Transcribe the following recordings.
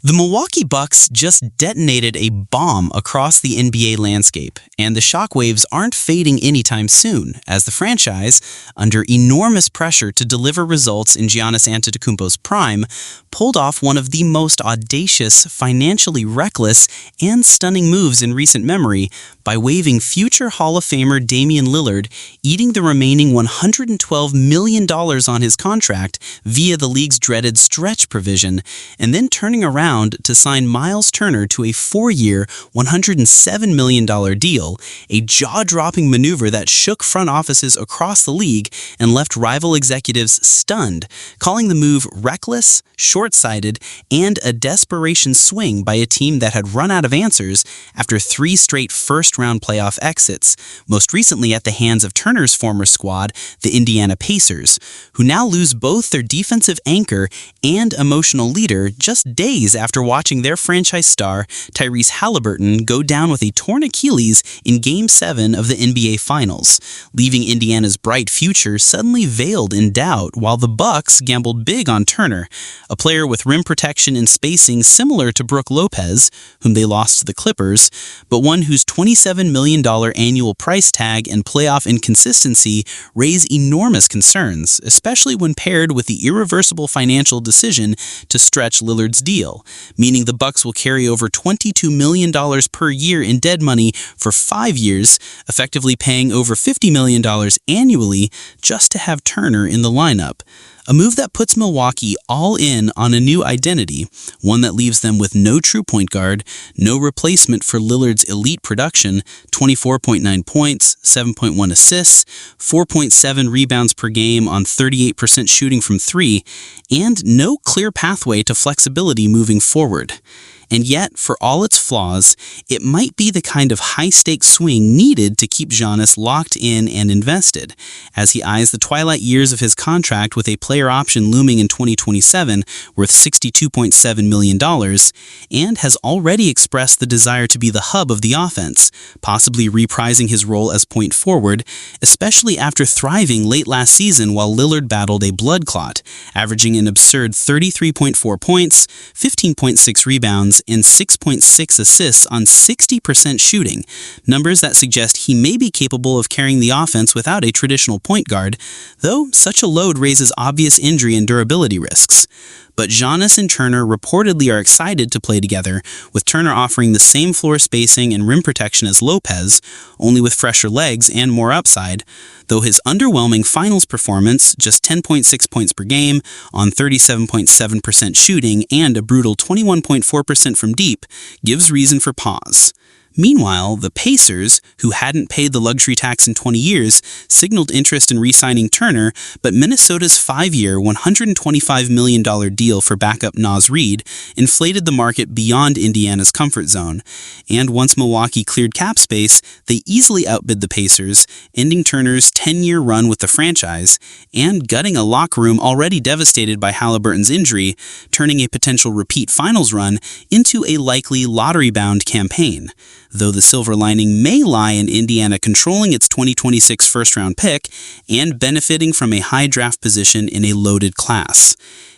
The Milwaukee Bucks just detonated a bomb across the NBA landscape, and the shockwaves aren't fading anytime soon, as the franchise, under enormous pressure to deliver results in Giannis Antetokounmpo's prime, pulled off one of the most audacious, financially reckless, and stunning moves in recent memory by waiving future Hall of Famer Damian Lillard, eating the remaining $112 million on his contract via the league's dreaded stretch provision, and then turning around to sign Myles Turner to a 4-year, $107 million deal, a jaw-dropping maneuver that shook front offices across the league and left rival executives stunned, calling the move reckless, short-sighted, and a desperation swing by a team that had run out of answers after 3 straight first-round playoff exits, most recently at the hands of Turner's former squad, the Indiana Pacers, who now lose both their defensive anchor and emotional leader just days after watching their franchise star, Tyrese Halliburton, go down with a torn Achilles in Game 7 of the NBA Finals, leaving Indiana's bright future suddenly veiled in doubt while the Bucks gambled big on Turner, a player with rim protection and spacing similar to Brook Lopez, whom they lost to the Clippers, but one whose $27 million annual price tag and playoff inconsistency raise enormous concerns, especially when paired with the irreversible financial decision to stretch Lillard's deal, meaning the Bucks will carry over $22 million per year in dead money for 5 years, effectively paying over $50 million annually just to have Turner in the lineup. A move that puts Milwaukee all in on a new identity, one that leaves them with no true point guard, no replacement for Lillard's elite production, 24.9 points, 7.1 assists, 4.7 rebounds per game on 38% shooting from 3, and no clear pathway to flexibility moving forward. And yet, for all its flaws, it might be the kind of high-stakes swing needed to keep Giannis locked in and invested, as he eyes the twilight years of his contract with a player option looming in 2027 worth $62.7 million, and has already expressed the desire to be the hub of the offense, possibly reprising his role as point forward, especially after thriving late last season while Lillard battled a blood clot, averaging an absurd 33.4 points, 15.6 rebounds, and 6.6 assists on 60% shooting, numbers that suggest he may be capable of carrying the offense without a traditional point guard, though such a load raises obvious injury and durability risks. But Giannis and Turner reportedly are excited to play together, with Turner offering the same floor spacing and rim protection as Lopez, only with fresher legs and more upside, though his underwhelming finals performance, just 10.6 points per game on 37.7% shooting and a brutal 21.4% from deep, gives reason for pause. Meanwhile, the Pacers, who hadn't paid the luxury tax in 20 years, signaled interest in re-signing Turner, but Minnesota's 5-year, $125 million deal for backup Naz Reid inflated the market beyond Indiana's comfort zone. And once Milwaukee cleared cap space, they easily outbid the Pacers, ending Turner's 10-year run with the franchise, and gutting a locker room already devastated by Halliburton's injury, turning a potential repeat finals run into a likely lottery-bound campaign, though the silver lining may lie in Indiana controlling its 2026 first-round pick and benefiting from a high draft position in a loaded class.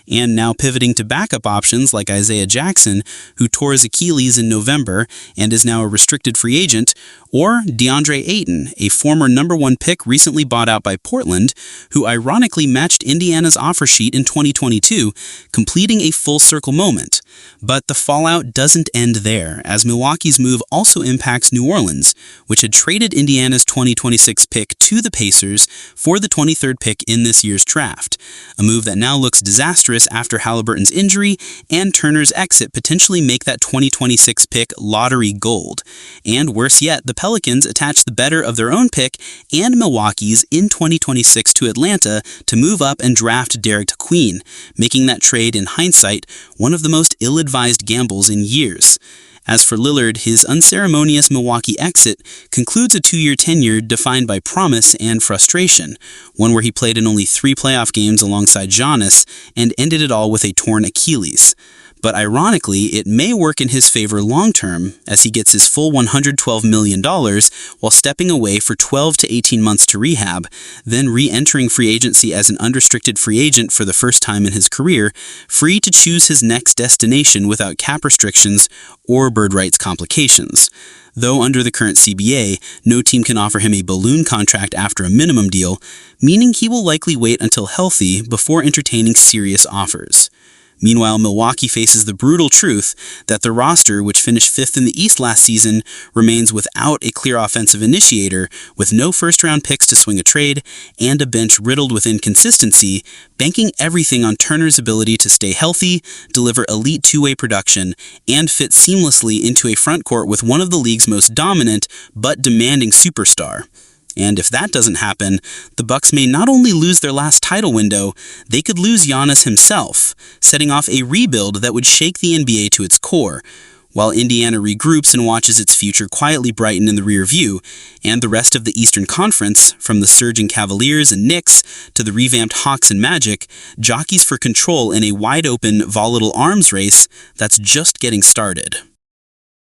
And now pivoting to backup options like Isaiah Jackson, who tore his Achilles in November and is now a restricted free agent, or DeAndre Ayton, a former #1 pick recently bought out by Portland, who ironically matched Indiana's offer sheet in 2022, completing a full-circle moment. But the fallout doesn't end there, as Milwaukee's move also impacts New Orleans, which had traded Indiana's 2026 pick to the Pacers for the 23rd pick in this year's draft, a move that now looks disastrous after Halliburton's injury and Turner's exit potentially make that 2026 pick lottery gold. And worse yet, the Pelicans attach the better of their own pick and Milwaukee's in 2026 to Atlanta to move up and draft Derek Queen, making that trade in hindsight one of the most ill-advised gambles in years. As for Lillard, his unceremonious Milwaukee exit concludes a 2-year tenure defined by promise and frustration, one where he played in only 3 playoff games alongside Giannis and ended it all with a torn Achilles. But ironically, it may work in his favor long-term as he gets his full $112 million while stepping away for 12 to 18 months to rehab, then re-entering free agency as an unrestricted free agent for the first time in his career, free to choose his next destination without cap restrictions or bird rights complications. Though under the current CBA, no team can offer him a balloon contract after a minimum deal, meaning he will likely wait until healthy before entertaining serious offers. Meanwhile, Milwaukee faces the brutal truth that the roster, which finished 5th in the East last season, remains without a clear offensive initiator, with no first-round picks to swing a trade, and a bench riddled with inconsistency, banking everything on Turner's ability to stay healthy, deliver elite two-way production, and fit seamlessly into a front court with one of the league's most dominant but demanding superstar. And if that doesn't happen, the Bucks may not only lose their last title window, they could lose Giannis himself, setting off a rebuild that would shake the NBA to its core, while Indiana regroups and watches its future quietly brighten in the rear view, and the rest of the Eastern Conference, from the surging Cavaliers and Knicks to the revamped Hawks and Magic, jockeys for control in a wide-open, volatile arms race that's just getting started.